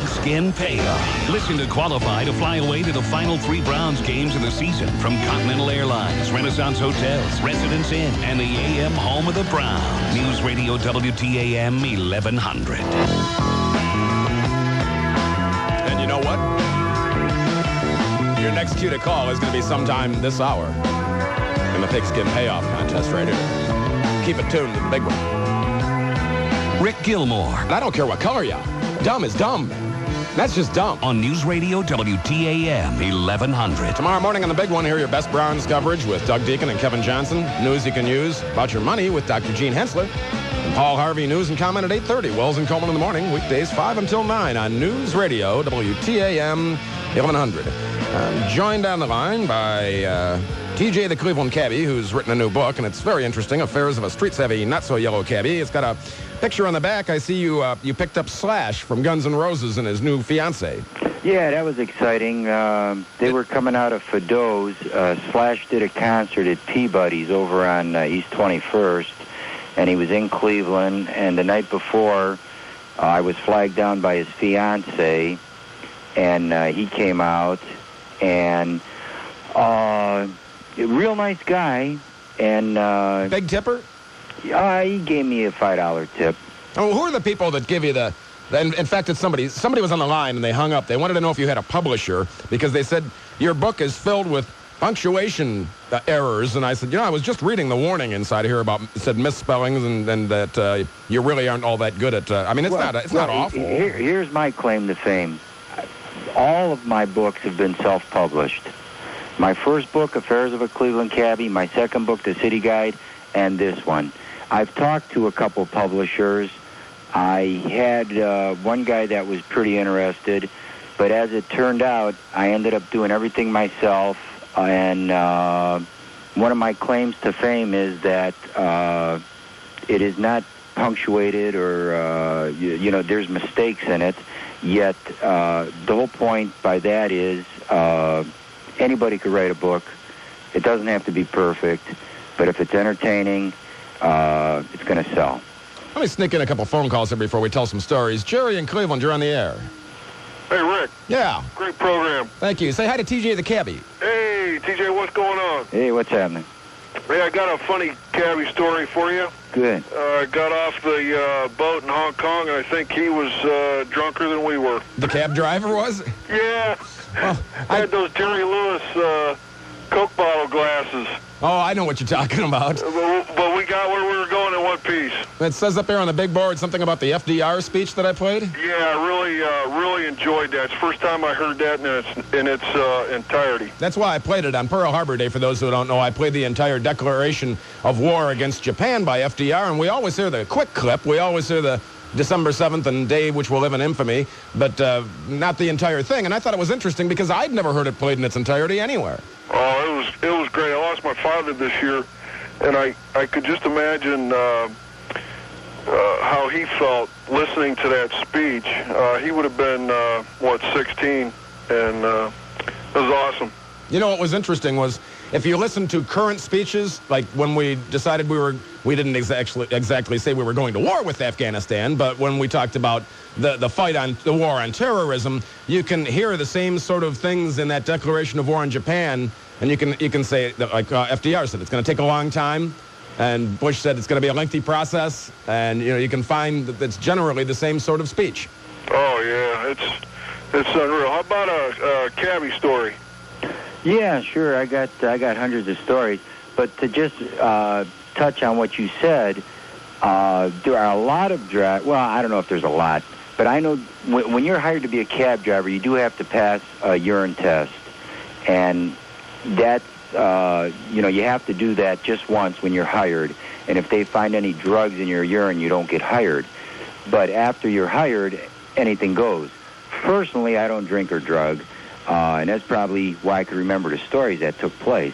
pigskin payoff. Listen to qualify to fly away to the final 3 Browns games of the season from Continental Airlines, Renaissance Hotels, Residence Inn, and the AM home of the Browns. News Radio WTAM 1100. And you know what? Your next cue to call is going to be sometime this hour in the pigskin payoff contest right here. Keep it tuned to the big one. Rick Gilmore. I don't care what color you are. Dumb is dumb. That's just dumb. On News Radio WTAM 1100. Tomorrow morning on the big one, hear your best Browns coverage with Doug Deacon and Kevin Johnson. News you can use about your money with Dr. Gene Hensler. And Paul Harvey, news and comment at 8:30. Wells and Coleman in the morning, weekdays 5 until 9 on News Radio WTAM 1100. I'm joined on the line by TJ the Cleveland Cabbie, who's written a new book, and it's very interesting, Affairs of a Street-Savvy, Not-So-Yellow Cabbie. It's got a picture on the back. I see you picked up Slash from Guns N' Roses and his new fiancée. Yeah, that was exciting. They were coming out of Fido's. Slash did a concert at Peabody's over on East 21st, and he was in Cleveland, and the night before, I was flagged down by his fiancée, and he came out, and a real nice guy, and... Big tipper? He gave me a $5 tip. Oh, who are the people that give you the in fact, it's somebody was on the line and they hung up. They wanted to know if you had a publisher because they said your book is filled with punctuation errors. And I said, I was just reading the warning inside here about, it said misspellings and that you really aren't all that good at, it's not awful. Here's my claim to fame. All of my books have been self-published. My first book, Affairs of a Cleveland Cabbie, my second book, The City Guide, and this one. I've talked to a couple publishers. I had one guy that was pretty interested, but as it turned out, I ended up doing everything myself, and one of my claims to fame is that it is not punctuated or, there's mistakes in it, yet the whole point by that is anybody could write a book. It doesn't have to be perfect, but if it's entertaining, it's going to sell. Let me sneak in a couple phone calls here before we tell some stories. Jerry in Cleveland, you're on the air. Hey, Rick. Yeah. Great program. Thank you. Say hi to TJ the Cabbie. Hey, TJ, what's going on? Hey, what's happening? Hey, I got a funny cabbie story for you. Good. I got off the boat in Hong Kong, and I think he was drunker than we were. The cab driver was? Yeah. Well, I had those Jerry Lewis Coke bottle glasses. Oh, I know what you're talking about. But we got where we were going in one piece. It says up there on the big board something about the FDR speech that I played? Yeah, I really enjoyed that. It's the first time I heard that in its entirety. That's why I played it on Pearl Harbor Day. For those who don't know, I played the entire declaration of war against Japan by FDR, and we always hear the quick clip. We always hear the December 7th and day which will live in infamy, but not the entire thing. And I thought it was interesting because I'd never heard it played in its entirety anywhere. Oh, it was great. I lost my father this year, and I could just imagine how he felt listening to that speech. He would have been, 16, and it was awesome. You know what was interesting was if you listen to current speeches, like when we decided we didn't exactly say we were going to war with Afghanistan, but when we talked about the fight on the war on terrorism, you can hear the same sort of things in that declaration of war on Japan, and you can say that, like FDR said, it's going to take a long time, and Bush said it's going to be a lengthy process, and you can find that it's generally the same sort of speech. Oh yeah, it's unreal. How about a cabbie story? Yeah, sure. I got hundreds of stories, but to just touch on what you said, there are a lot of well, I don't know if there's a lot, but I know when you're hired to be a cab driver, you do have to pass a urine test, and that's you have to do that just once when you're hired, and if they find any drugs in your urine, you don't get hired. But after you're hired, anything goes. Personally, I don't drink or drug. And that's probably why I could remember the stories that took place.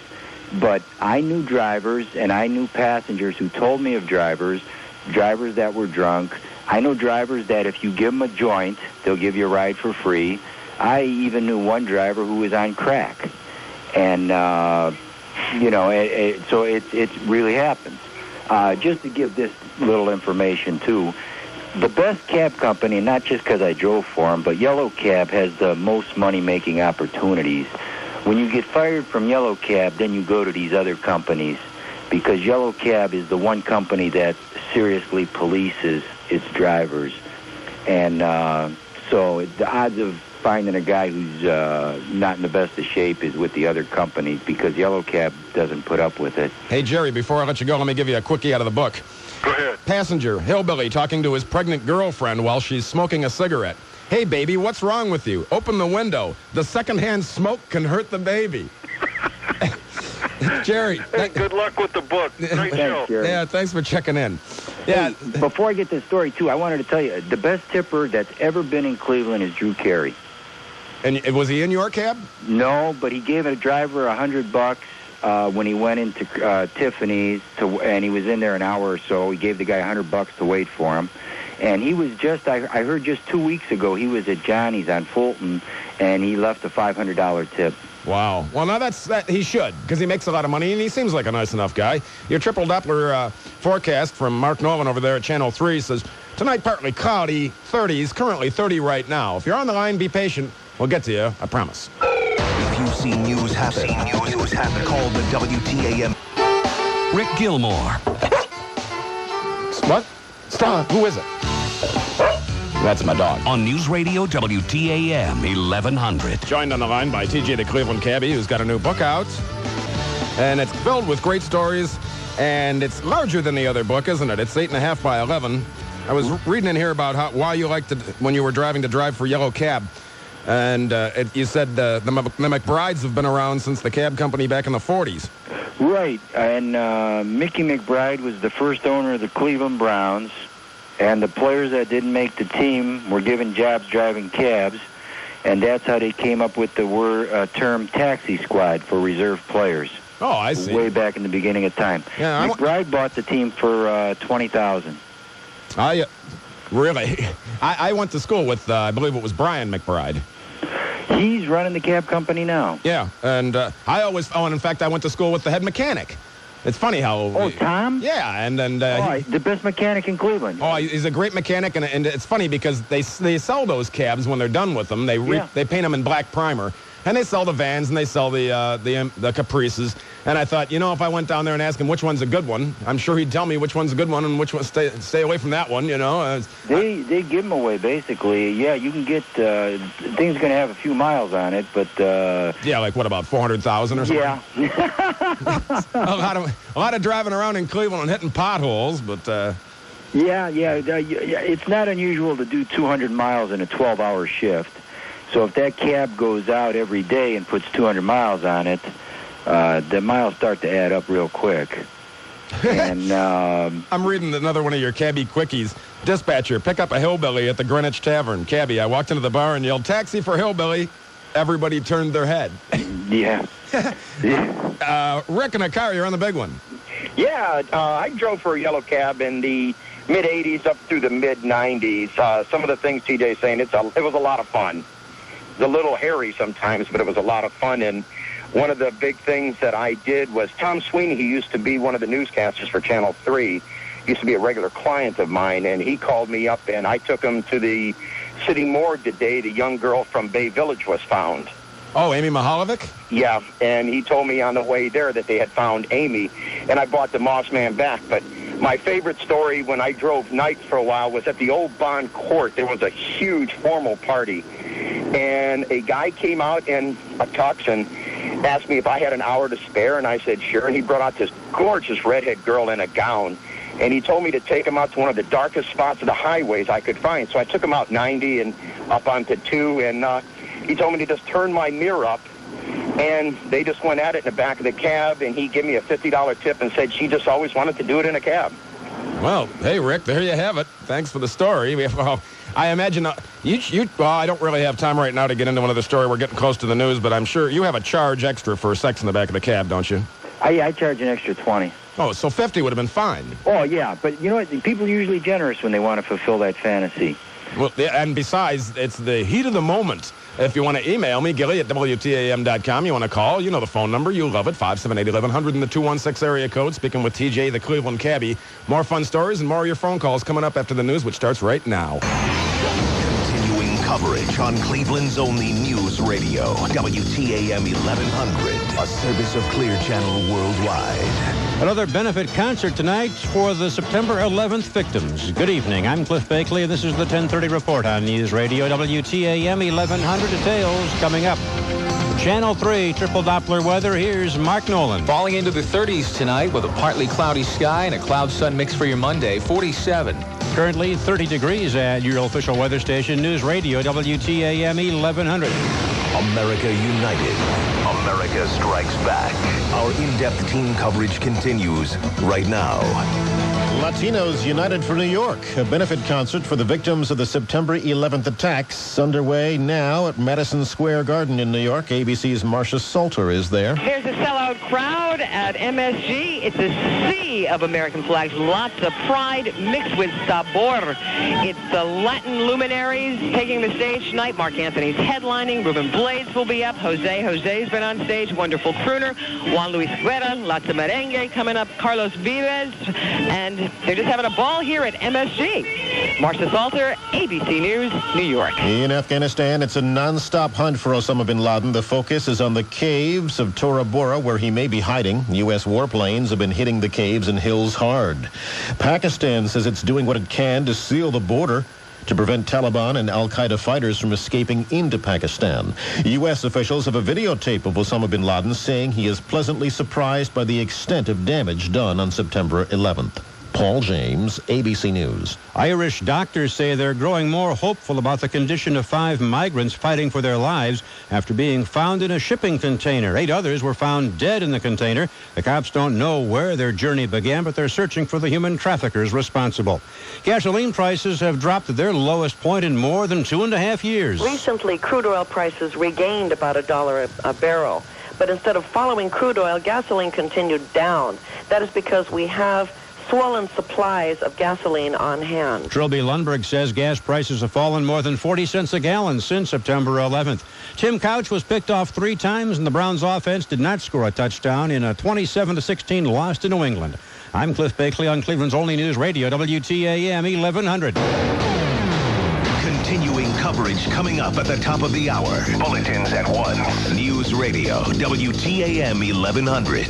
But I knew drivers, and I knew passengers who told me of drivers that were drunk. I know drivers that if you give them a joint, they'll give you a ride for free. I even knew one driver who was on crack. And, so it really happens. Just to give this little information, too, the best cab company, not just because I drove for them, but Yellow Cab has the most money-making opportunities. When you get fired from Yellow Cab, then you go to these other companies, because Yellow Cab is the one company that seriously polices its drivers. And so the odds of finding a guy who's not in the best of shape is with the other companies, because Yellow Cab doesn't put up with it. Hey, Jerry, before I let you go, let me give you a quickie out of the book. Go ahead. Passenger, hillbilly, talking to his pregnant girlfriend while she's smoking a cigarette. Hey, baby, what's wrong with you? Open the window. The secondhand smoke can hurt the baby. Jerry. Hey, good luck with the book. Great show. Jerry. Yeah, thanks for checking in. Yeah. Hey, before I get to the story, too, I wanted to tell you, the best tipper that's ever been in Cleveland is Drew Carey. And was he in your cab? No, but he gave a driver $100 when he went into Tiffany's, and he was in there an hour or so. He gave the guy $100 to wait for him. And he was I heard just 2 weeks ago, he was at Johnny's on Fulton, and he left a $500 tip. Wow. Well, now that he should, because he makes a lot of money, and he seems like a nice enough guy. Your triple Doppler forecast from Mark Nolan over there at Channel 3 says, tonight partly cloudy, 30s, currently 30 right now. If you're on the line, be patient. We'll get to you, I promise. If you see news happen, call the WTAM. Rick Gilmore. What? Stella, who is it? That's my dog. On News Radio WTAM 1100. Joined on the line by TJ the Cleveland Cabbie, who's got a new book out. And it's filled with great stories. And it's larger than the other book, isn't it? It's 8.5 by 11. I was reading in here about why you liked it when you were driving to drive for Yellow Cab. And you said the McBrides have been around since the cab company back in the 40s. Right, and Mickey McBride was the first owner of the Cleveland Browns, and the players that didn't make the team were given jobs driving cabs, and that's how they came up with the term taxi squad for reserve players. Oh, I see. Way back in the beginning of time. Yeah, McBride bought the team for $20,000. Really? I went to school with, I believe it was Brian McBride. He's running the cab company now. Yeah, and and in fact, I went to school with the head mechanic. It's funny how... Oh, Tom? Yeah, and the best mechanic in Cleveland. Oh, he's a great mechanic, and it's funny because they sell those cabs when they're done with them. They paint them in black primer, and they sell the vans, and they sell the Caprices. And I thought, if I went down there and asked him which one's a good one, I'm sure he'd tell me which one's a good one and which one stay away from that one. They give them away basically. Yeah, you can get the thing's going to have a few miles on it, but yeah, like what, about 400,000 or something? Yeah. a lot of driving around in Cleveland and hitting potholes, but yeah. It's not unusual to do 200 miles in a 12-hour shift. So if that cab goes out every day and puts 200 miles on it, the miles start to add up real quick. And I'm reading another one of your cabbie quickies. Dispatcher, pick up a hillbilly at the Greenwich Tavern. Cabbie, I walked into the bar and yelled, taxi for hillbilly. Everybody turned their head. Yeah. Rick in a car, you're on the big one. Yeah, I drove for a Yellow Cab in the mid-'80s up through the mid-'90s. Some of the things TJ's saying, it was a lot of fun. It's a little hairy sometimes, but it was a lot of fun. And one of the big things that I did was Tom Sweeney, he used to be one of the newscasters for Channel 3, used to be a regular client of mine, and he called me up, and I took him to the city morgue the day the young girl from Bay Village was found. Oh, Amy Mahalovic? Yeah, and he told me on the way there that they had found Amy, and I brought the Moss Man back. But my favorite story when I drove nights for a while was at the Old Bond Court. There was a huge formal party, and a guy came out in a tux and asked me if I had an hour to spare, and I said sure, and he brought out this gorgeous redhead girl in a gown, and he told me to take him out to one of the darkest spots of the highways I could find. So I took him out 90 and up onto 2, and he told me to just turn my mirror up, and they just went at it in the back of the cab, and he gave me a $50 tip and said she just always wanted to do it in a cab. Well, hey, Rick, there you have it. Thanks for the story. Well, I imagine well, I don't really have time right now to get into another story. We're getting close to the news, but I'm sure you have a charge extra for sex in the back of the cab, don't you? I charge an extra 20. Oh, so 50 would have been fine. Oh, yeah, but you know what? People are usually generous when they want to fulfill that fantasy. Well, and besides, it's the heat of the moment. If you want to email me, Gilly at WTAM.com. You want to call, you know the phone number. You love it, 578-1100 in the 216 area code. Speaking with TJ, the Cleveland Cabbie. More fun stories and more of your phone calls coming up after the news, which starts right now. Continuing coverage on Cleveland's only news radio, WTAM 1100, a service of Clear Channel Worldwide. Another benefit concert tonight for the September 11th victims. Good evening. I'm Cliff Bakley, and this is the 1030 report on News Radio WTAM 1100. Details coming up. Channel 3 triple Doppler weather. Here's Mark Nolan. Falling into the 30s tonight with a partly cloudy sky and a cloud-sun mix for your Monday. 47. Currently 30 degrees at your official weather station, News Radio WTAM 1100. America United. America strikes back. Our in-depth team coverage continues right now. Latinos United for New York, a benefit concert for the victims of the September 11th attacks, underway now at Madison Square Garden in New York. ABC's Marcia Salter is there. There's a sellout crowd at MSG. It's a sea of American flags, lots of pride mixed with sabor. It's the Latin luminaries taking the stage tonight. Mark Anthony's headlining. Ruben Blades will be up. Jose's been on stage. Wonderful crooner. Juan Luis Guerra. Lots of merengue coming up. Carlos Vives. And they're just having a ball here at MSG. Marcia Salter, ABC News, New York. In Afghanistan, it's a non-stop hunt for Osama bin Laden. The focus is on the caves of Tora Bora, where he may be hiding. U.S. warplanes have been hitting the caves and hills hard. Pakistan says it's doing what it can to seal the border to prevent Taliban and al-Qaeda fighters from escaping into Pakistan. U.S. officials have a videotape of Osama bin Laden saying he is pleasantly surprised by the extent of damage done on September 11th. Paul James, ABC News. Irish doctors say they're growing more hopeful about the condition of 5 migrants fighting for their lives after being found in a shipping container. 8 others were found dead in the container. The cops don't know where their journey began, but they're searching for the human traffickers responsible. Gasoline prices have dropped to their lowest point in more than 2.5 years. Recently, crude oil prices regained about $1 a barrel. But instead of following crude oil, gasoline continued down. That is because we have swollen supplies of gasoline on hand. Trilby Lundberg says gas prices have fallen more than 40 cents a gallon since September 11th. Tim Couch was picked off 3 times, and the Browns offense did not score a touchdown in a 27-16 loss to New England. I'm Cliff Bakley on Cleveland's only news radio, WTAM 1100. Continuing coverage coming up at the top of the hour. Bulletins at 1. News Radio, WTAM 1100.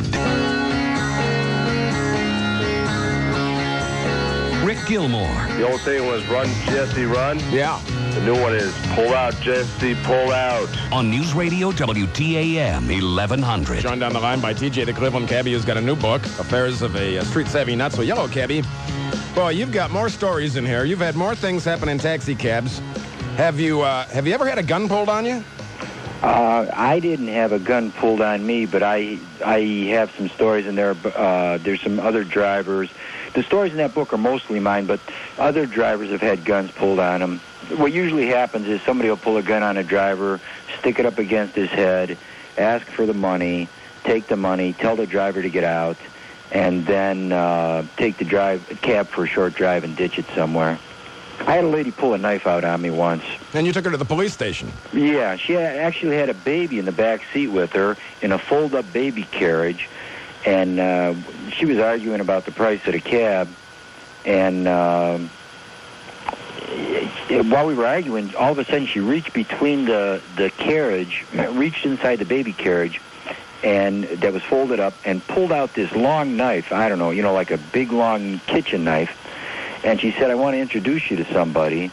Rick Gilmour. The old thing was run, Jesse, run. Yeah. The new one is pull out, Jesse, pull out. On News Radio WTAM 1100. Joined on the line by TJ, the Cleveland Cabbie, who's got a new book, Affairs of a Street-Savvy Not-So-Yellow Cabbie. Boy, you've got more stories in here. You've had more things happen in taxi cabs. Have you ever had a gun pulled on you? I didn't have a gun pulled on me, but I have some stories in there. There's some other drivers. The stories in that book are mostly mine, but other drivers have had guns pulled on them. What usually happens is somebody will pull a gun on a driver, stick it up against his head, ask for the money, take the money, tell the driver to get out, and then take the cab for a short drive and ditch it somewhere. I had a lady pull a knife out on me once. And you took her to the police station? Yeah, she actually had a baby in the back seat with her in a fold-up baby carriage, and she was arguing about the price of the cab, and while we were arguing, all of a sudden she reached between the carriage, reached inside the baby carriage, and that was folded up, and pulled out this long knife, I don't know, like a big, long kitchen knife. And she said, I want to introduce you to somebody.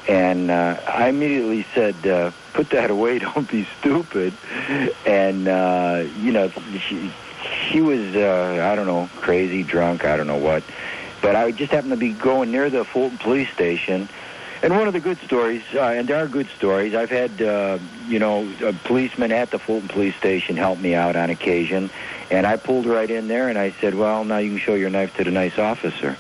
And I immediately said, put that away, don't be stupid. And, she was, I don't know, crazy, drunk, I don't know what. But I just happened to be going near the Fulton police station. And one of the good stories, and there are good stories, I've had, a policeman at the Fulton police station help me out on occasion. And I pulled right in there, and I said, well, now you can show your knife to the nice officer.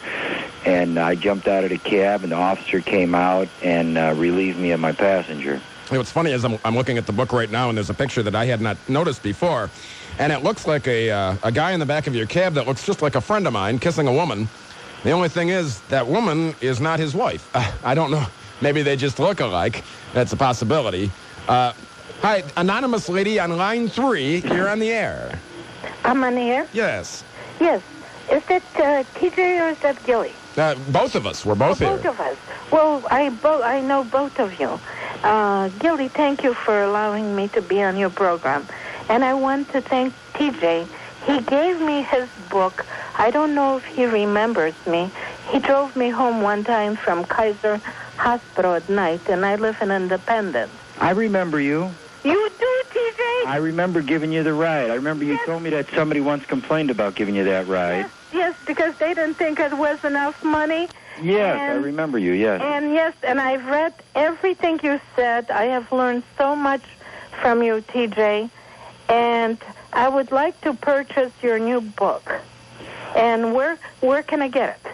And I jumped out of the cab, and the officer came out and relieved me of my passenger. What's funny is I'm looking at the book right now, and there's a picture that I had not noticed before. And it looks like a guy in the back of your cab that looks just like a friend of mine kissing a woman. The only thing is that woman is not his wife. I don't know Maybe they just look alike. That's a possibility. Hi, anonymous lady on line 3. You're on the air. I'm on the air? Yes. Yes. Is that TJ or is that Gilly? Both of us. We're both here. Both of us. Well, I know both of you. Gilly, thank you for allowing me to be on your program. And I want to thank TJ. He gave me his book. I don't know if he remembers me. He drove me home one time from Kaiser Hospital at night, and I live in Independence. I remember you. You do, TJ? I remember giving you the ride. I remember you told me that somebody once complained about giving you that ride. Yes, because they didn't think it was enough money. Yes, I remember you, yes. And yes, and I've read everything you said. I have learned so much from you, TJ. And I would like to purchase your new book. And where can I get it?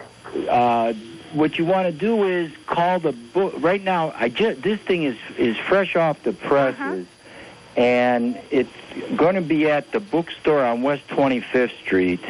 What you want to do is call the book. Right now, this thing is fresh off the presses. And it's going to be at the bookstore on West 25th Street,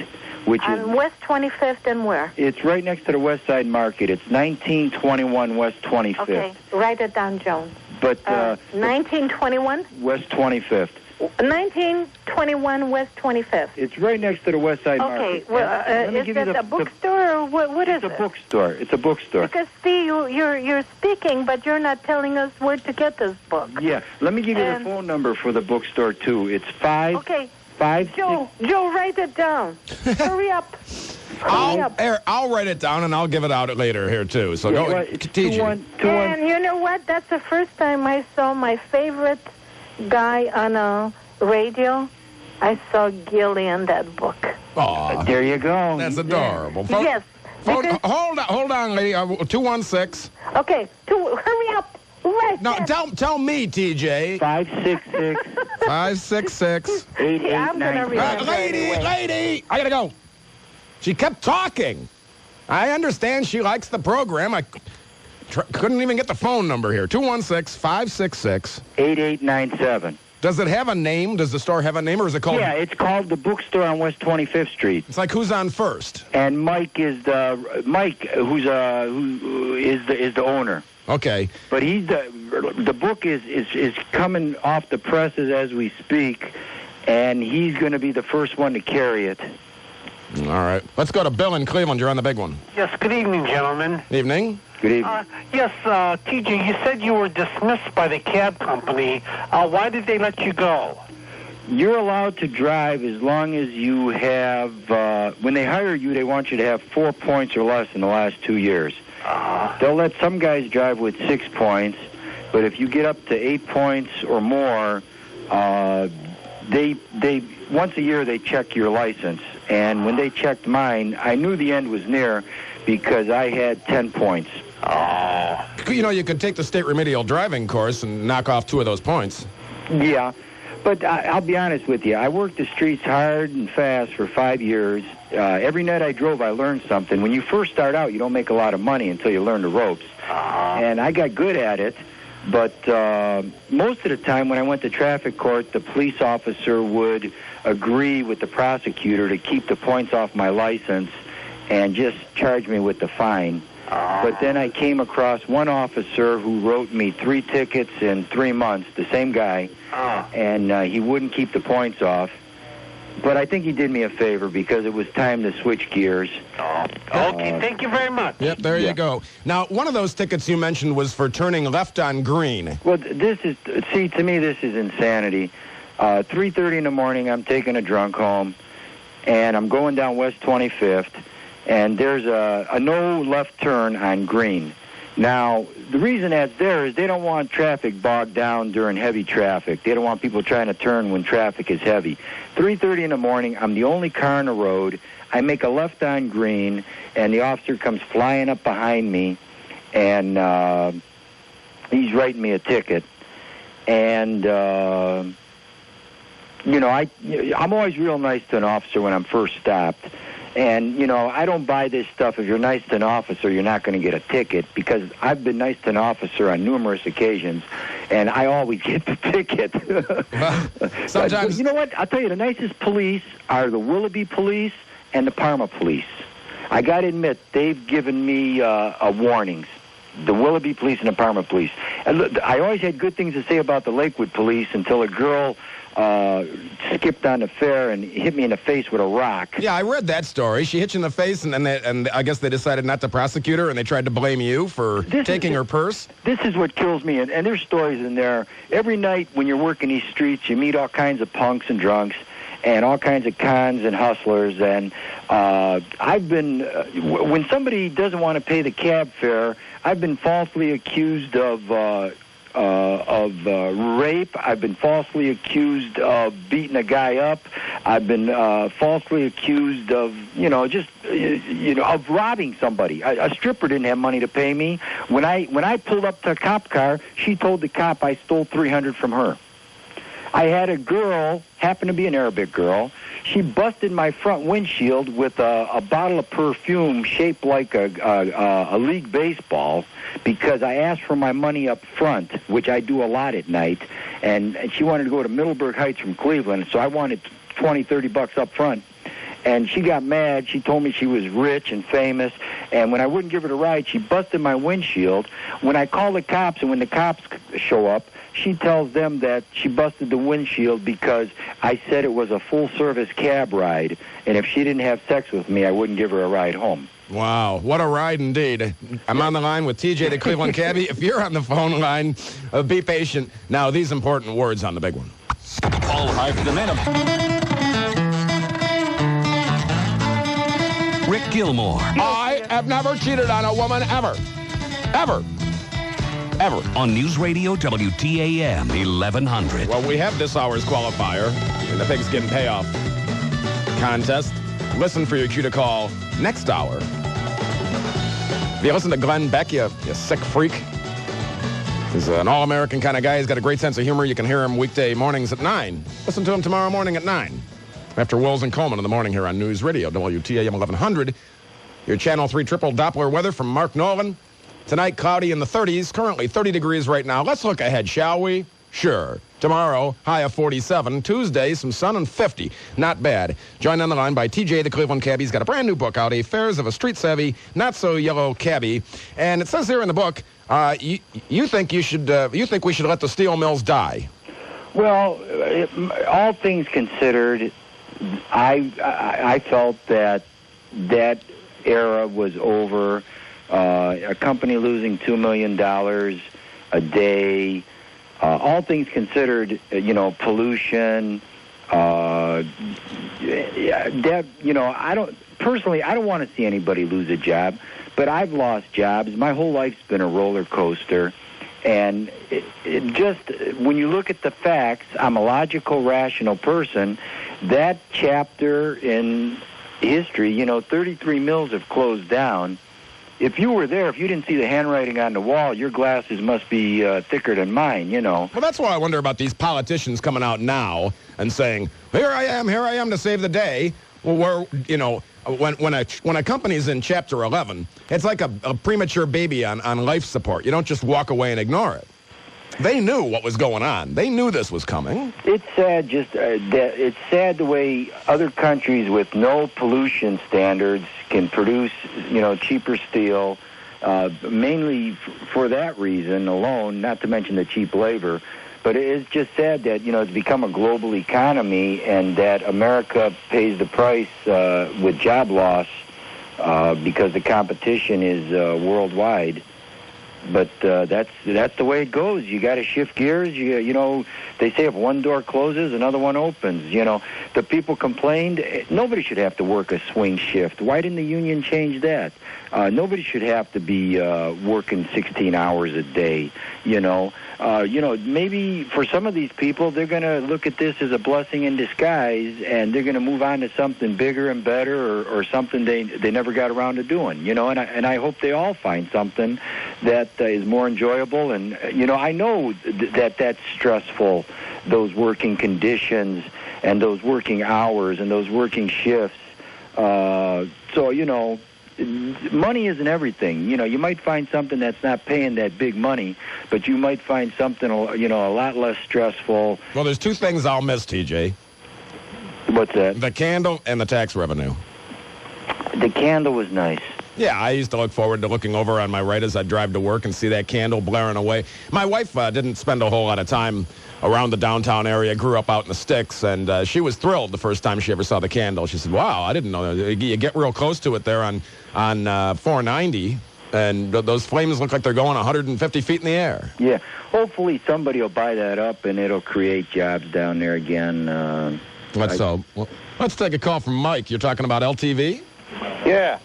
which is... On West 25th and where? It's right next to the West Side Market. It's 1921 West 25th. Okay, write it down, Joan. But 1921? West 25th. 1921 West 25th. It's right next to the West Side Market. Okay, well, is it a bookstore or what is it? It's a bookstore. It's a bookstore. Because, see, you're speaking, but you're not telling us where to get this book. Yeah, let me give you the phone number for the bookstore, too. It's 5... Okay. 5... Joe, write it down. Hurry up. I'll write it down, and I'll give it out later here, too. So go, TJ. And you know what? That's the first time I saw my favorite guy on a radio. I saw Gilly in that book. Aw. There you go. That's adorable. Yes. Hold on, lady. 216. Okay. Hurry up. Right. No, tell me, TJ. 566. 566. 8895. Lady, I gotta go. She kept talking. I understand she likes the program. I couldn't even get the phone number here. 216-566. 8897. Does it have a name? Does the store have a name, or is it called? Yeah, it's called the bookstore on West 25th Street. It's like who's on first? And Mike is who is the owner. Okay. But the book is coming off the presses as we speak, and he's going to be the first one to carry it. All right. Let's go to Bill in Cleveland. You're on the big one. Yes, good evening, gentlemen. Evening. Good evening. Yes, TJ, you said you were dismissed by the cab company. Why did they let you go? You're allowed to drive as long as you have, when they hire you, they want you to have 4 points or less in the last 2 years. They'll let some guys drive with 6 points, but if you get up to 8 points or more, they once a year they check your license. And when they checked mine, I knew the end was near because I had 10 points. You know, you could take the state remedial driving course and knock off 2 of those points. Yeah, but I'll be honest with you. I worked the streets hard and fast for 5 years. Every night I drove, I learned something. When you first start out, you don't make a lot of money until you learn the ropes. And I got good at it. But most of the time when I went to traffic court, the police officer would agree with the prosecutor to keep the points off my license and just charge me with the fine. But then I came across one officer who wrote me 3 tickets in 3 months, the same guy, and he wouldn't keep the points off. But I think he did me a favor because it was time to switch gears. Okay, thank you very much. Yep, there you go. Now, one of those tickets you mentioned was for turning left on green. Well, to me, this is insanity. 3:30 in the morning, I'm taking a drunk home, and I'm going down West 25th, and there's a no left turn on green. Now, the reason that's there is they don't want traffic bogged down during heavy traffic. They don't want people trying to turn when traffic is heavy. 3:30 in the morning, I'm the only car on the road. I make a left on green, and the officer comes flying up behind me, and he's writing me a ticket. And, you know, I'm always real nice to an officer when I'm first stopped. And, you know, I don't buy this stuff. If you're nice to an officer, you're not going to get a ticket, because I've been nice to an officer on numerous occasions, and I always get the ticket. Sometimes... But you know what? I'll tell you, the nicest police are the Willoughby police and the Parma police. I got to admit, they've given me warnings. the Willoughby Police and Parma Police. And look, I always had good things to say about the Lakewood Police until a girl skipped on the fair and hit me in the face with a rock. Yeah, I read that story. She hit you in the face, and I guess they decided not to prosecute her, and they tried to blame you for taking her purse. This is what kills me, and there's stories in there. Every night when you're working these streets, you meet all kinds of punks and drunks, and all kinds of cons and hustlers. And I've been, when somebody doesn't want to pay the cab fare, I've been falsely accused of rape. I've been falsely accused of beating a guy up. I've been falsely accused of, of robbing somebody. A stripper didn't have money to pay me. When I pulled up to a cop car, she told the cop I stole $300 from her. I had a girl, happened to be an Arabic girl. She busted my front windshield with a bottle of perfume shaped like a league baseball because I asked for my money up front, which I do a lot at night, and she wanted to go to Middleburg Heights from Cleveland, so I wanted $20-30 up front. And she got mad. She told me she was rich and famous. And when I wouldn't give her the ride, she busted my windshield. When I call the cops, and when the cops show up, she tells them that she busted the windshield because I said it was a full-service cab ride. And if she didn't have sex with me, I wouldn't give her a ride home. Wow, what a ride indeed. I'm on the line with TJ, the Cleveland Cabbie. If you're on the phone line, be patient. Now, these important words on the big one. Paul Harvey, the man of... Rick Gilmore. I have never cheated on a woman ever. Ever. Ever. On News Radio WTAM 1100. Well, we have this hour's qualifier in the Pigskin Payoff contest. Listen for your cue to call next hour. If you listen to Glenn Beck, you sick freak. He's an all-American kind of guy. He's got a great sense of humor. You can hear him weekday mornings at 9. Listen to him tomorrow morning at 9. After Wills and Coleman in the morning here on News Radio, WTAM 1100. Your Channel 3 triple Doppler weather from Mark Nolan. Tonight, cloudy in the 30s, currently 30 degrees right now. Let's look ahead, shall we? Sure. Tomorrow, high of 47. Tuesday, some sun and 50. Not bad. Joined on the line by TJ, the Cleveland Cabbie. He's got a brand new book out, Affairs of a Street-Savvy, Not-So-Yellow Cabbie. And it says here in the book, you think we should let the steel mills die. Well, all things considered, I felt that era was over. A company losing $2 million a day. All things considered, pollution. I don't want to see anybody lose a job, but I've lost jobs. My whole life's been a roller coaster. And it just, when you look at the facts, I'm a logical, rational person. That chapter in history, 33 mills have closed down. If you were there, if you didn't see the handwriting on the wall, your glasses must be thicker than mine, Well, that's why I wonder about these politicians coming out now and saying, here I am to save the day. Well, when a company's in Chapter 11, it's like a premature baby on life support. You don't just walk away and ignore it. They knew what was going on. They knew this was coming. It's sad, it's sad the way other countries with no pollution standards can produce, cheaper steel, mainly for that reason alone, not to mention the cheap labor. But it is just sad that, it's become a global economy and that America pays the price with job loss because the competition is worldwide. But that's the way it goes. You got to shift gears. They say if one door closes, another one opens. The people complained. Nobody should have to work a swing shift. Why didn't the union change that? Nobody should have to be working 16 hours a day. Maybe for some of these people, they're going to look at this as a blessing in disguise, and they're going to move on to something bigger and better, or something they never got around to doing. And I hope they all find something that is more enjoyable. And I know that's stressful, those working conditions and those working hours and those working shifts. Money isn't everything. You might find something that's not paying that big money, but you might find something, a lot less stressful. Well, there's two things I'll miss, TJ. What's that? The candle and the tax revenue. The candle was nice. Yeah, I used to look forward to looking over on my right as I drive to work and see that candle blaring away. My wife didn't spend a whole lot of time around the downtown area, grew up out in the sticks, and she was thrilled the first time she ever saw the candle. She said, wow, I didn't know. You get real close to it there on 490, and those flames look like they're going 150 feet in the air. Yeah. Hopefully somebody will buy that up, and it'll create jobs down there again. Let's take a call from Mike. You're talking about LTV? Yeah.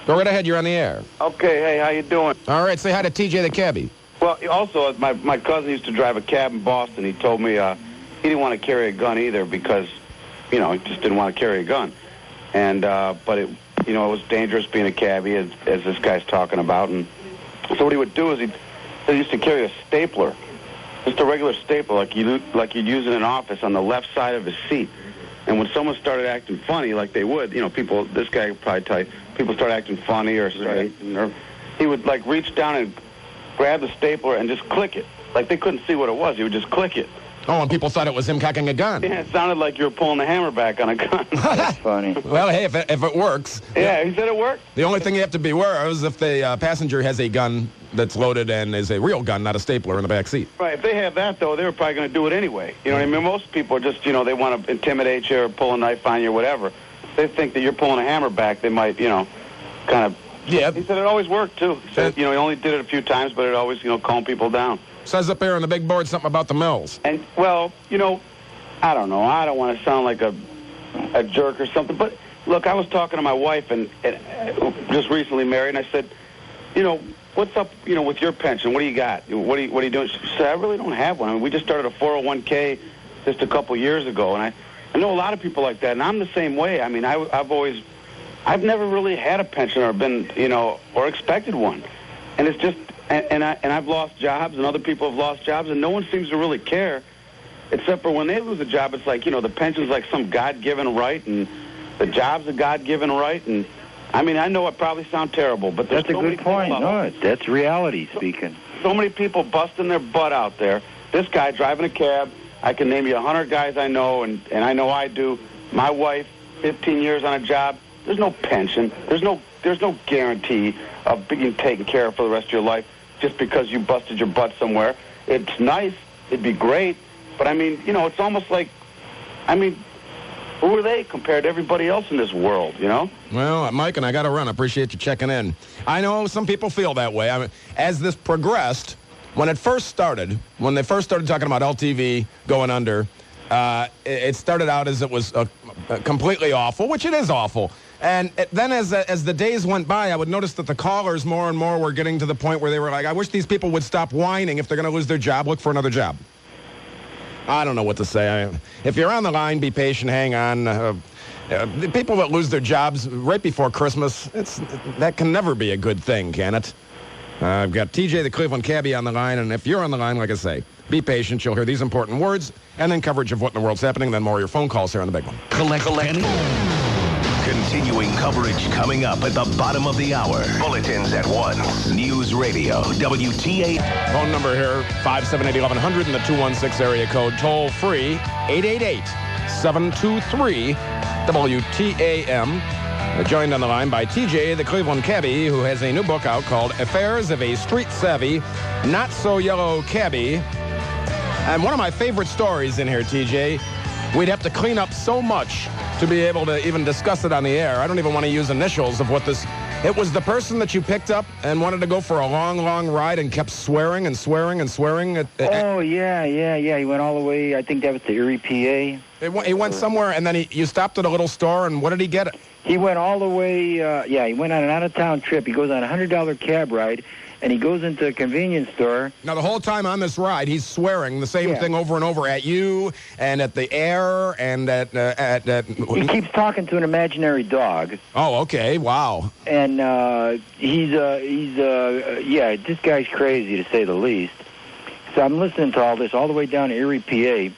Go right ahead. You're on the air. Okay. Hey, how you doing? All right. Say hi to TJ the Cabbie. Well, also, my cousin used to drive a cab in Boston. He told me he didn't want to carry a gun either because, he just didn't want to carry a gun. And but it was dangerous being a cabbie, as this guy's talking about. And so what he would do is he used to carry a stapler, just a regular stapler, like you'd use in an office on the left side of his seat. And when someone started acting funny, like they would, people, this guy would probably tell you, people start acting funny or he would reach down and grab the stapler and just click it. Like they couldn't see what it was. He would just click it. Oh, and people thought it was him cocking a gun. Yeah, it sounded like you were pulling the hammer back on a gun. That's funny. Well, hey, if it works. Yeah, he said it worked. The only thing you have to beware of is if the passenger has a gun that's loaded and is a real gun, not a stapler in the back seat. Right. If they have that, though, they were probably going to do it anyway. You know what I mean? Most people are just, they want to intimidate you or pull a knife on you or whatever. If they think that you're pulling a hammer back, they might, kind of... Yeah. He said it always worked, too. He said, he only did it a few times, but it always, calmed people down. Says up there on the big board something about the mills. And, well, I don't know. I don't want to sound like a jerk or something. But, look, I was talking to my wife and just recently married, and I said, what's up, with your pension? What do you got? What are you doing? She said, I really don't have one. I mean, we just started a 401k just a couple years ago, and I know a lot of people like that, and I'm the same way. I mean, I've never really had a pension or been, or expected one. And it's just, and I've lost jobs, and other people have lost jobs, and no one seems to really care, except for when they lose a job, it's like, the pension's like some God-given right, and the job's a God-given right, and, I mean, I know I probably sound terrible, but there's that's a good point. No, that's reality speaking. So many people busting their butt out there. This guy driving a cab, I can name you 100 guys I know, and I know I do. My wife, 15 years on a job. There's no pension. There's no guarantee of being taken care of for the rest of your life just because you busted your butt somewhere. It's nice. It'd be great. But, I mean, it's almost like, who are they compared to everybody else in this world, Well, Mike, and I got to run. I appreciate you checking in. I know some people feel that way. I mean, as this progressed, when they first started talking about LTV going under, it started out as it was completely awful, which it is awful. And then as the days went by, I would notice that the callers more and more were getting to the point where they were like, I wish these people would stop whining. If they're going to lose their job, look for another job. I don't know what to say. If you're on the line, be patient, hang on. The people that lose their jobs right before Christmas, that can never be a good thing, can it? I've got TJ the Cleveland Cabbie on the line, and if you're on the line, like I say, be patient. You'll hear these important words, and then coverage of what in the world's happening, then more of your phone calls here on the big one. Collect. Continuing coverage coming up at the bottom of the hour. Bulletins at 1. News Radio, WTA. Phone number here, 578-1100 in the 216 area code. Toll free, 888-723-WTAM. Joined on the line by TJ, the Cleveland Cabbie, who has a new book out called Affairs of a Street-Savvy, Not-So-Yellow Cabbie. And one of my favorite stories in here, TJ, we'd have to clean up so much to be able to even discuss it on the air. I don't even want to use initials of what this... It was the person that you picked up and wanted to go for a long, long ride and kept swearing and swearing and swearing. Oh, yeah. He went all the way, I think that was to Erie, PA. He went somewhere, and then you stopped at a little store, and what did he get? He went all the way, he went on an out-of-town trip. He goes on a $100 cab ride, and he goes into a convenience store. Now, the whole time on this ride, he's swearing the same thing over and over at you and at the air and at... He keeps talking to an imaginary dog. Oh, okay. Wow. And this guy's crazy, to say the least. So I'm listening to all this all the way down to Erie, PA.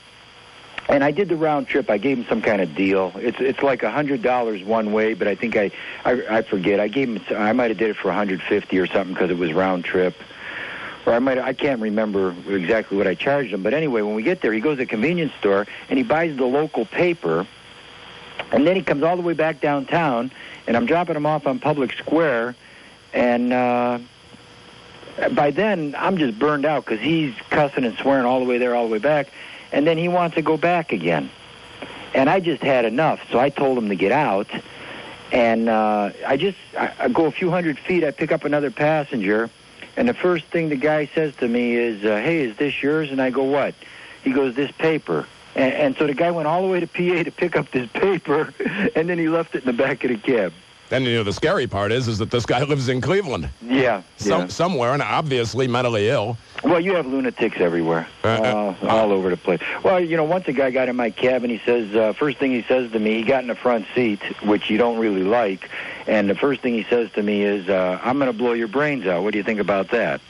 And I did the round trip. I gave him some kind of deal. It's like $100 one way, but I think I forget. I might have did it for $150 or something because it was round trip. Or I can't remember exactly what I charged him. But anyway, when we get there, he goes to a convenience store and he buys the local paper. And then he comes all the way back downtown, and I'm dropping him off on Public Square. And by then, I'm just burned out because he's cussing and swearing all the way there, all the way back. And then he wants to go back again. And I just had enough, so I told him to get out. And I go a few hundred feet, I pick up another passenger, and the first thing the guy says to me is, hey, is this yours? And I go, what? He goes, this paper. And so the guy went all the way to PA to pick up this paper, and then he left it in the back of the cab. Then, the scary part is that this guy lives in Cleveland. Yeah. Somewhere, and obviously mentally ill. Well, you have lunatics everywhere, all over the place. Well, once a guy got in my cab, and he says, first thing he says to me, he got in the front seat, which you don't really like, and the first thing he says to me is, I'm going to blow your brains out. What do you think about that?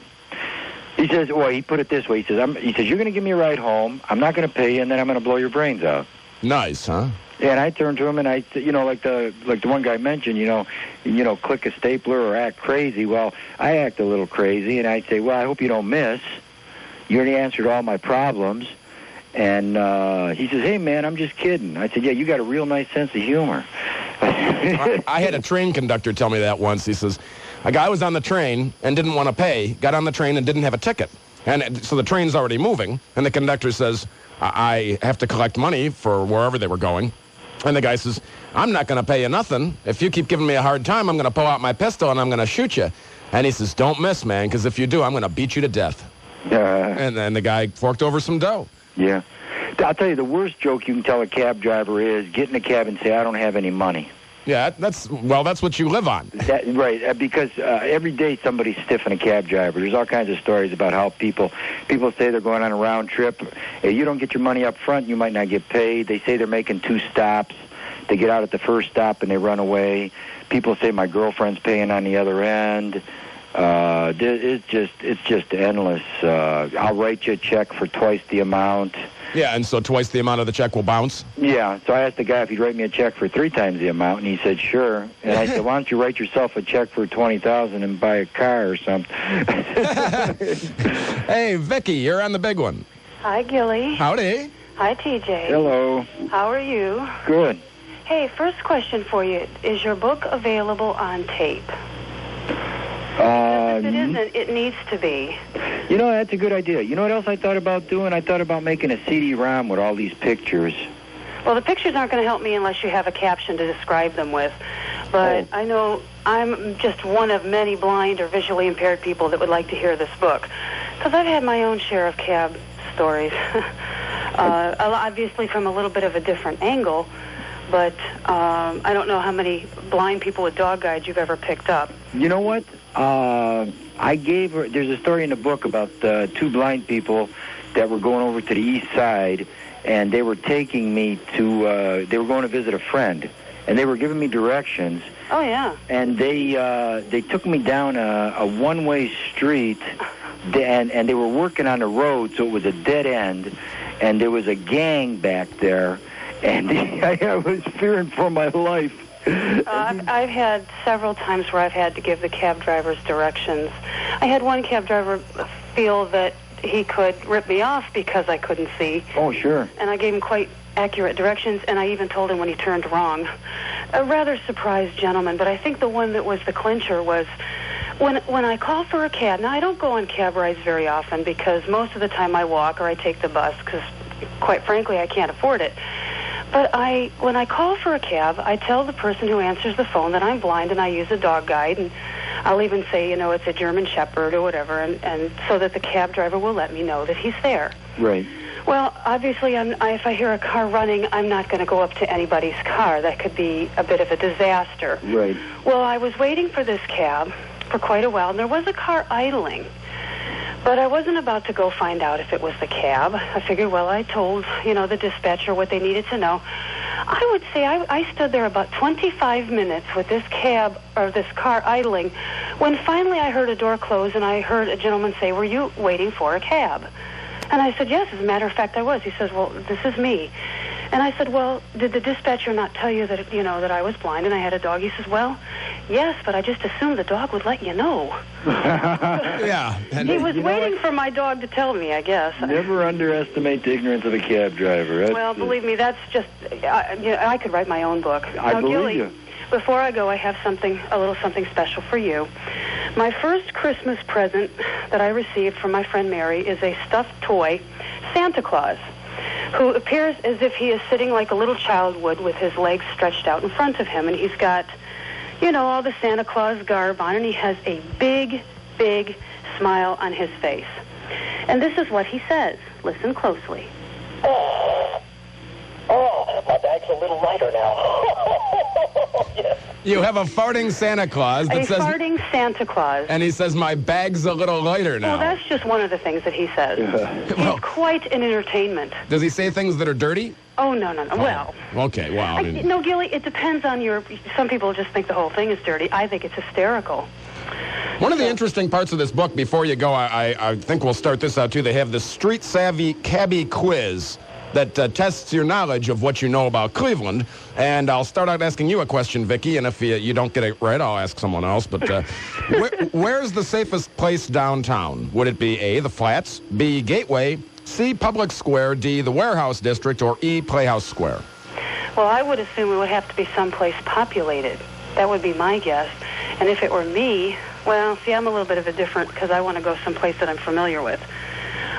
He says, well, he put it this way. He says, you're going to give me a ride home, I'm not going to pay you, and then I'm going to blow your brains out. Nice, huh? Yeah, and I turned to him, and I, like the one guy mentioned, click a stapler or act crazy. Well, I act a little crazy, and I'd say, well, I hope you don't miss. You already answered all my problems. And he says, hey, man, I'm just kidding. I said, yeah, you got a real nice sense of humor. I had a train conductor tell me that once. He says, a guy was on the train and didn't want to pay, got on the train and didn't have a ticket. And so the train's already moving, and the conductor says, I have to collect money for wherever they were going. And the guy says, I'm not going to pay you nothing. If you keep giving me a hard time, I'm going to pull out my pistol and I'm going to shoot you. And he says, don't miss, man, because if you do, I'm going to beat you to death. And then the guy forked over some dough. Yeah. I'll tell you, the worst joke you can tell a cab driver is get in a cab and say, I don't have any money. Yeah, that's what you live on. Right, because every day somebody's stiffing a cab driver. There's all kinds of stories about how people say they're going on a round trip. If you don't get your money up front, you might not get paid. They say they're making 2 stops. They get out at the first stop and they run away. People say my girlfriend's paying on the other end. It's just endless. I'll write you a check for twice the amount. Yeah, and so twice the amount of the check will bounce? Yeah, so I asked the guy if he'd write me a check for 3 times the amount, and he said, sure. And I said, why don't you write yourself a check for $20,000 and buy a car or something? Hey, Vicky, you're on the big one. Hi, Gilly. Howdy. Hi, TJ. Hello. How are you? Good. Hey, first question for you. Is your book available on tape? If it isn't, it needs to be. That's a good idea. You know what else I thought about doing? I thought about making a CD-ROM with all these pictures. Well, the pictures aren't going to help me unless you have a caption to describe them with. But I know I'm just one of many blind or visually impaired people that would like to hear this book. Because I've had my own share of cab stories. Obviously from a little bit of a different angle. But I don't know how many blind people with dog guides you've ever picked up. You know what? I gave her, there's a story in the book about 2 blind people that were going over to the east side, and they were taking me to, they were going to visit a friend, and they were giving me directions. Oh, yeah. And they took me down a one-way street, and they were working on the road, so it was a dead end, and there was a gang back there, and I was fearing for my life. I've had several times where I've had to give the cab drivers directions. I had one cab driver feel that he could rip me off because I couldn't see. Oh, sure. And I gave him quite accurate directions, and I even told him when he turned wrong. A rather surprised gentleman, but I think the one that was the clincher was when I call for a cab. Now, I don't go on cab rides very often because most of the time I walk or I take the bus because, quite frankly, I can't afford it. But when I call for a cab, I tell the person who answers the phone that I'm blind and I use a dog guide, and I'll even say, it's a German Shepherd or whatever, and so that the cab driver will let me know that he's there. Right. Well, obviously, if I hear a car running, I'm not going to go up to anybody's car. That could be a bit of a disaster. Right. Well, I was waiting for this cab for quite a while, and there was a car idling. But I wasn't about to go find out if it was the cab. I figured, I told, the dispatcher what they needed to know. I would say I stood there about 25 minutes with this cab, or this car idling, when finally I heard a door close and I heard a gentleman say, were you waiting for a cab? And I said, yes, as a matter of fact, I was. He says, well, this is me. And I said, well, did the dispatcher not tell you that, that I was blind and I had a dog? He says, well, Yes, but I just assumed the dog would let you know. Yeah. He was waiting for my dog to tell me, I guess. Never underestimate the ignorance of a cab driver. Well, believe me, that's just... I could write my own book. I believe Gilly, you. Before I go, I have a little something special for you. My first Christmas present that I received from my friend Mary is a stuffed toy, Santa Claus, who appears as if he is sitting like a little child would with his legs stretched out in front of him. And he's got, all the Santa Claus garb on, and he has a big, big smile on his face. And this is what he says. Listen closely. Oh, my bag's a little lighter now. Yes. You have a farting Santa Claus that says... farting Santa Claus. And he says, my bag's a little lighter now. Well, that's just one of the things that he says. He's quite an entertainment. Does he say things that are dirty? Oh, no. Well... Okay, wow. No, Gilly, it depends on your... Some people just think the whole thing is dirty. I think it's hysterical. One of the interesting parts of this book, before you go, I think we'll start this out, too. They have the Street Savvy Cabbie Quiz that tests your knowledge of what you know about Cleveland. And I'll start out asking you a question, Vicki, and if you don't get it right, I'll ask someone else. But where's the safest place downtown? Would it be A, the Flats, B, Gateway, C, Public Square, D, the Warehouse District, or E, Playhouse Square? Well, I would assume it would have to be someplace populated. That would be my guess. And if it were me, well, see, I'm a little bit of a different, because I want to go someplace that I'm familiar with.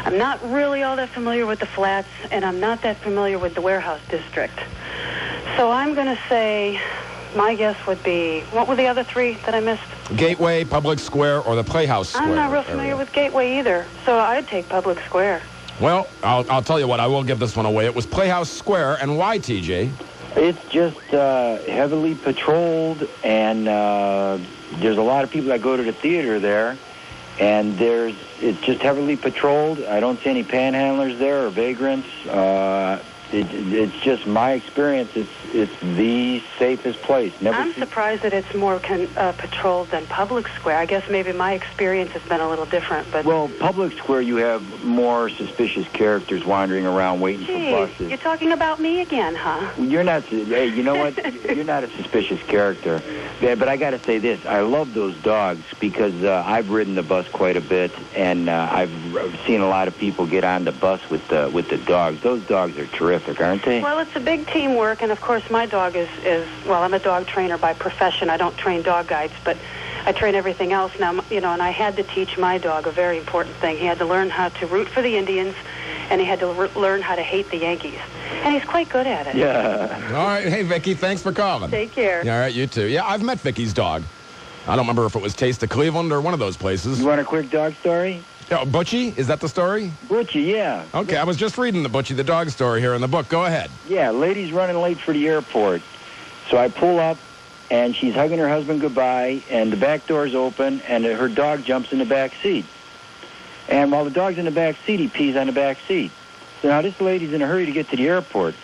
I'm not really all that familiar with the Flats, and I'm not that familiar with the Warehouse District. So I'm going to say my guess would be, what were the other three that I missed? Gateway, Public Square, or the Playhouse Square. I'm not real familiar with Gateway either, so I'd take Public Square. Well, I'll tell you what, I will give this one away. It was Playhouse Square, and why, TJ? It's just heavily patrolled, and there's a lot of people that go to the theater there, and it's just heavily patrolled. I don't see any panhandlers there or vagrants. It's just my experience. It's the safest place. I'm surprised that it's more patrolled than Public Square. I guess maybe my experience has been a little different. But well, Public Square, you have more suspicious characters wandering around waiting for buses. You're talking about me again, huh? You're not. Hey, you know what? You're not a suspicious character. Yeah, but I got to say this. I love those dogs because I've ridden the bus quite a bit, and I've seen a lot of people get on the bus with the dogs. Those dogs are terrific, aren't they? Well, it's a big teamwork, and of course my dog is well, I'm a dog trainer by profession. I don't train dog guides, but I train everything else now, and I had to teach my dog a very important thing. He had to learn how to root for the Indians, and he had to learn how to hate the Yankees. And he's quite good at it. Yeah. All right. Hey, Vicki, thanks for calling. Take care. Yeah, all right, you too. Yeah, I've met Vicki's dog. I don't remember if it was Taste of Cleveland or one of those places. You want a quick dog story? Oh, Butchie? Is that the story? Butchie, yeah. Okay, I was just reading the Butchie the dog story here in the book. Go ahead. Yeah, lady's running late for the airport. So I pull up, and she's hugging her husband goodbye, and the back door's open, and her dog jumps in the back seat. And while the dog's in the back seat, he pees on the back seat. So now this lady's in a hurry to get to the airport.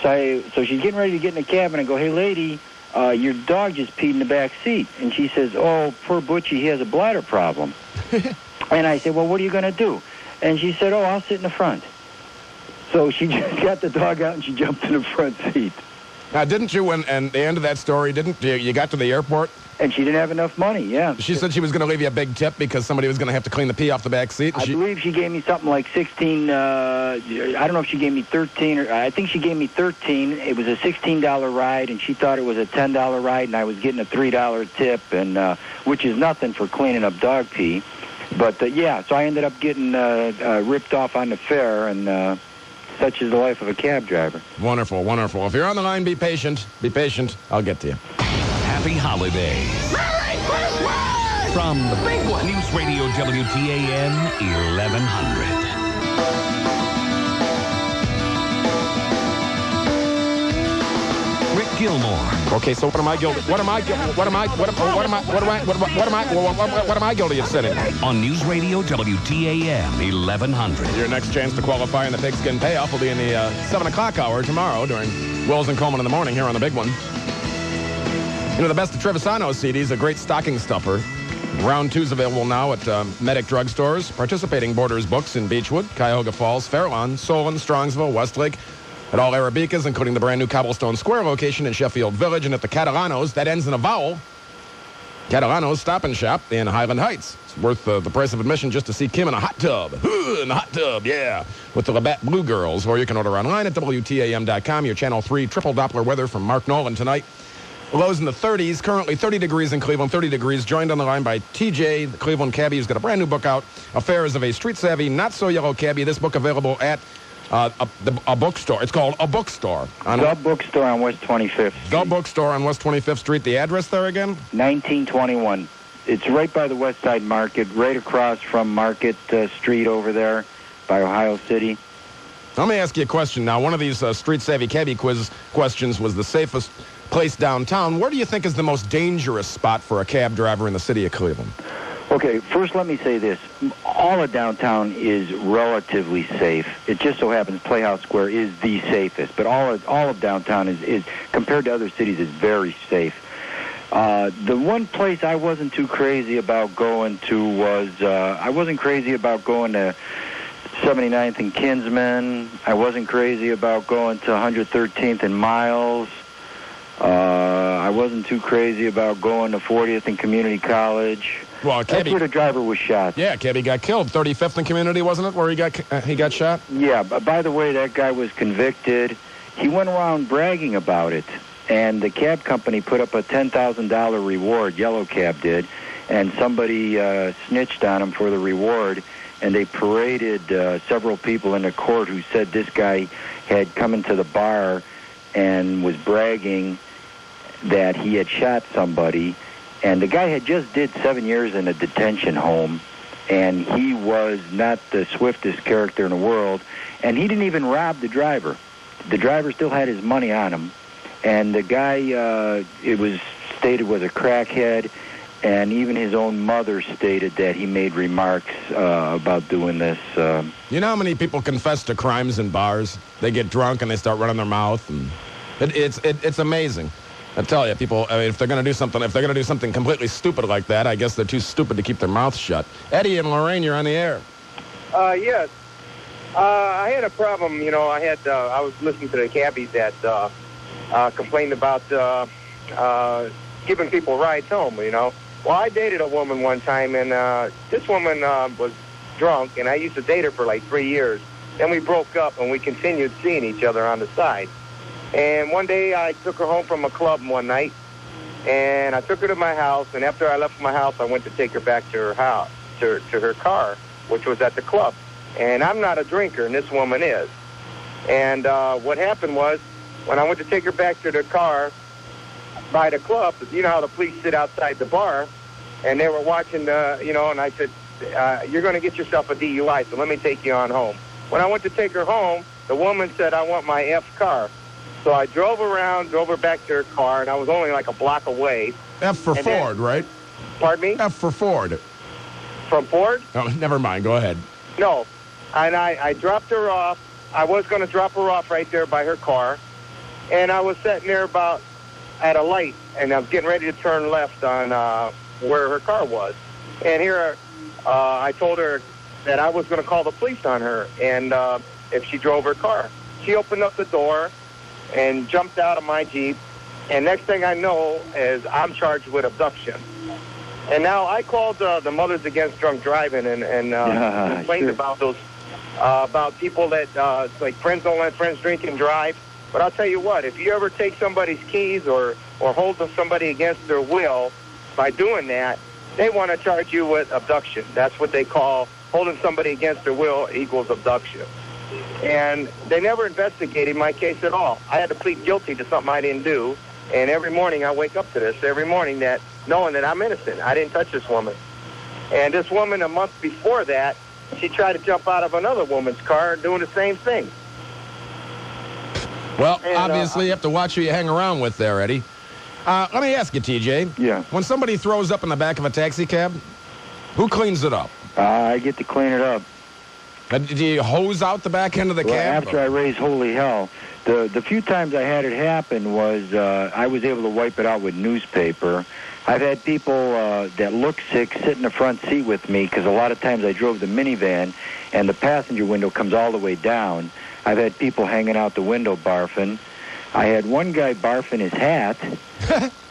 So she's getting ready to get in the cab, and I go, hey, lady, your dog just peed in the back seat. And she says, oh, poor Butchie, he has a bladder problem. And I said, well, what are you going to do? And she said, oh, I'll sit in the front. So she just got the dog out, and she jumped in the front seat. Now, didn't you, and the end of that story, didn't you got to the airport? And she didn't have enough money, yeah. She said she was going to leave you a big tip because somebody was going to have to clean the pee off the back seat. I believe she gave me something like 16, I don't know if she gave me 13, or I think she gave me 13. It was a $16 ride, and she thought it was a $10 ride, and I was getting a $3 tip, and which is nothing for cleaning up dog pee. But, yeah, so I ended up getting ripped off on the fare, and such is the life of a cab driver. Wonderful, wonderful. If you're on the line, be patient. Be patient. I'll get to you. Happy holidays. Merry Christmas! From the big one. News Radio WTAM 1100. Rick Gilmour. Okay, so what am I guilty? What am I guilty of sinning? On News Radio WTAM 1100. Your next chance to qualify in the pigskin payoff will be in the 7 o'clock hour tomorrow during Wills and Coleman in the morning here on the big one. You know, the best of Trevisano CDs, a great stocking stuffer. Round 2's available now at Medic drugstores, participating Borders Books in Beechwood, Cuyahoga Falls, Fairlawn, Solon, Strongsville, Westlake, at all Arabicas, including the brand new Cobblestone Square location in Sheffield Village, and at the Catalanos, that ends in a vowel, Catalano's Stop and Shop in Highland Heights. It's worth the price of admission just to see Kim in a hot tub. In the hot tub, yeah. With the Labatt Blue Girls. Or you can order online at WTAM.com. Your Channel 3 triple Doppler weather from Mark Nolan tonight. Lows in the 30s. Currently 30 degrees in Cleveland, 30 degrees. Joined on the line by TJ, the Cleveland Cabbie, who's got a brand new book out. Affairs of a Street-Savvy, Not-So-Yellow Cabbie. This book available at a bookstore. It's called A Bookstore. The Bookstore on West 25th Street. The Bookstore on West 25th Street. The address there again? 1921. It's right by the West Side Market, right across from Market Street over there by Ohio City. Let me ask you a question now. One of these Street Savvy Cabbie quiz questions was the safest place downtown. Where do you think is the most dangerous spot for a cab driver in the city of Cleveland? Okay, first let me say this. All of downtown is relatively safe. It just so happens Playhouse Square is the safest, but all of downtown is compared to other cities, is very safe. The one place I wasn't too crazy about going to was, I wasn't crazy about going to 79th and Kinsman. I wasn't crazy about going to 113th and Miles. I wasn't too crazy about going to 40th and Community College. Well, That's where the driver was shot. Yeah, Cabbie got killed. 35th and Community, wasn't it, where he got shot? Yeah, but by the way, that guy was convicted. He went around bragging about it, and the cab company put up a $10,000 reward, Yellow Cab did, and somebody snitched on him for the reward, and they paraded several people into court who said this guy had come into the bar and was bragging that he had shot somebody. And the guy had just did 7 years in a detention home, and he was not the swiftest character in the world, and he didn't even rob the driver. The driver still had his money on him, and the guy, it was stated, was a crackhead, and even his own mother stated that he made remarks about doing this. You know how many people confess to crimes in bars? They get drunk and they start running their mouth, and it's amazing. I tell you, people, I mean, if they're going to do something completely stupid like that, I guess they're too stupid to keep their mouths shut. Eddie and Lorraine, you're on the air. Yes. I had a problem, you know, I was listening to the cabbies that complained about giving people rides home, you know. Well, I dated a woman one time, and this woman was drunk, and I used to date her for like 3 years. Then we broke up, and we continued seeing each other on the side. And one day I took her home from a club one night, and I took her to my house, and after I left my house, I went to take her back to her house, to her car, which was at the club. And I'm not a drinker, and this woman is. And what happened was, when I went to take her back to the car by the club, you know how the police sit outside the bar, and they were watching, you know, and I said, you're going to get yourself a DUI, so let me take you on home. When I went to take her home, the woman said, I want my F car. So I drove her back to her car, and I was only like a block away. F for Ford, right? Pardon me? F for Ford. From Ford? Oh, never mind. Go ahead. No. And I dropped her off. I was going to drop her off right there by her car. And I was sitting there about at a light, and I was getting ready to turn left on where her car was. And here I told her that I was going to call the police on her and if she drove her car. She opened up the door and jumped out of my Jeep, and next thing I know is I'm charged with abduction. And now I called the Mothers Against Drunk Driving and complained about those, about people that, like friends don't let friends drink and drive. But I'll tell you what, if you ever take somebody's keys or hold somebody against their will by doing that, they want to charge you with abduction. That's what they call holding somebody against their will equals abduction. And they never investigated my case at all. I had to plead guilty to something I didn't do. And every morning I wake up to this, every morning that knowing that I'm innocent. I didn't touch this woman. And this woman, a month before that, she tried to jump out of another woman's car doing the same thing. Well, and, obviously you have to watch who you hang around with there, Eddie. Let me ask you, TJ. Yeah. When somebody throws up in the back of a taxi cab, who cleans it up? I get to clean it up. Do you hose out the back end of the cab? After I raise holy hell. The few times I had it happen was I was able to wipe it out with newspaper. I've had people that look sick sit in the front seat with me because a lot of times I drove the minivan and the passenger window comes all the way down. I've had people hanging out the window barfing. I had one guy barfing his hat.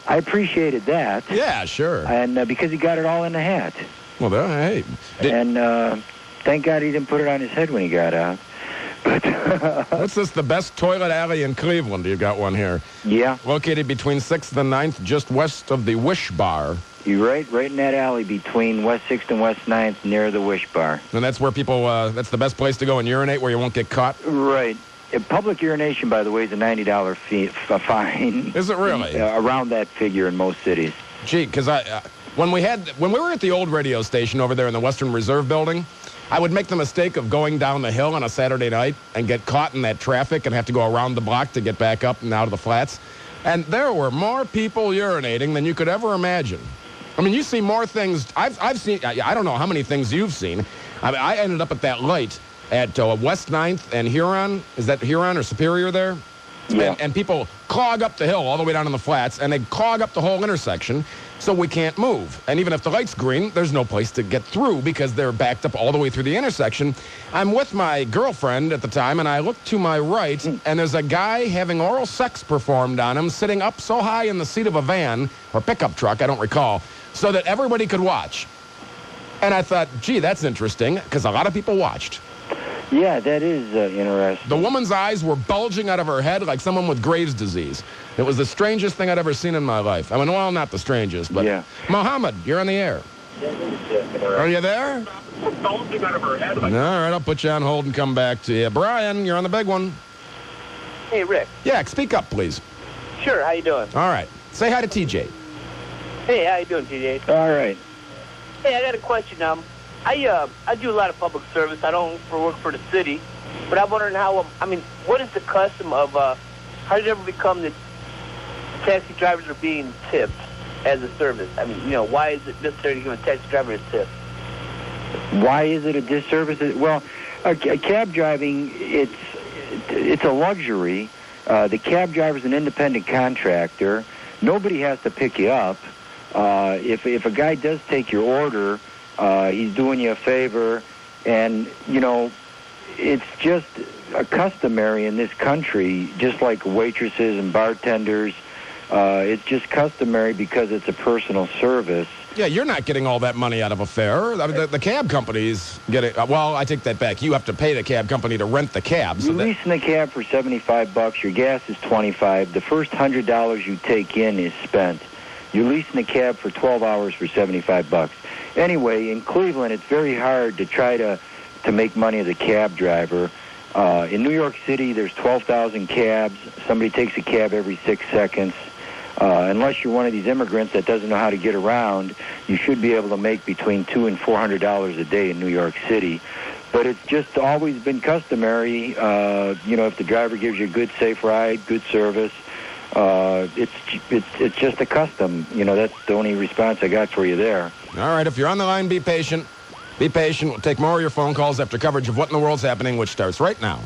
I appreciated that. Yeah, sure. And because he got it all in the hat. Well, hey. And thank God he didn't put it on his head when he got out. But what's this, the best toilet alley in Cleveland? You got one here. Yeah. Located between 6th and 9th, just west of the Wish Bar. You're right in that alley between West 6th and West 9th near the Wish Bar. And that's where people, that's the best place to go and urinate where you won't get caught? Right. Public urination, by the way, is a $90 fine. Is it really? Around that figure in most cities. Gee, because when we were at the old radio station over there in the Western Reserve Building, I would make the mistake of going down the hill on a Saturday night and get caught in that traffic and have to go around the block to get back up and out of the flats. And there were more people urinating than you could ever imagine. I mean, you see more things. I've seen, I don't know how many things you've seen. I mean, I ended up at that light at West 9th and Huron. Is that Huron or Superior there? Yeah. And people clog up the hill all the way down in the flats, and they clog up the whole intersection, so we can't move. And even if the light's green, there's no place to get through because they're backed up all the way through the intersection. I'm with my girlfriend at the time, and I look to my right, and there's a guy having oral sex performed on him, sitting up so high in the seat of a van, or pickup truck, I don't recall, so that everybody could watch. And I thought, gee, that's interesting, because a lot of people watched. Yeah, that is interesting. The woman's eyes were bulging out of her head like someone with Graves' disease. It was the strangest thing I'd ever seen in my life. I mean, well, not the strangest, but... Yeah. Mohammed, you're on the air. Are you there? Bulging out of her head. All right, I'll put you on hold and come back to you. Brian, you're on the big one. Hey, Rick. Yeah, speak up, please. Sure, how you doing? All right. Say hi to TJ. Hey, how you doing, TJ? All right. Hey, I got a question. I do a lot of public service. I don't work for the city, but I'm wondering how. What is the custom of? How did it ever become that taxi drivers are being tipped as a service? I mean, why is it necessary to give a taxi driver a tip? Why is it a disservice? Well, cab driving, it's a luxury. The cab driver's an independent contractor. Nobody has to pick you up. If a guy does take your order, he's doing you a favor, and, it's just customary in this country, just like waitresses and bartenders. It's just customary because it's a personal service. Yeah, you're not getting all that money out of a fare. I mean, the cab companies get it. Well, I take that back. You have to pay the cab company to rent the cab. You're leasing the cab for $75. Your gas is $25. The first $100 you take in is spent. You're leasing the cab for 12 hours for $75. Anyway, in Cleveland, it's very hard to try to make money as a cab driver. In New York City, there's 12,000 cabs. Somebody takes a cab every 6 seconds. Unless you're one of these immigrants that doesn't know how to get around, you should be able to make between $200 and $400 a day in New York City. But it's just always been customary, if the driver gives you a good, safe ride, good service, it's just a custom. That's the only response I got for you there. All right, if you're on the line, be patient. Be patient. We'll take more of your phone calls after coverage of What in the World's Happening, which starts right now.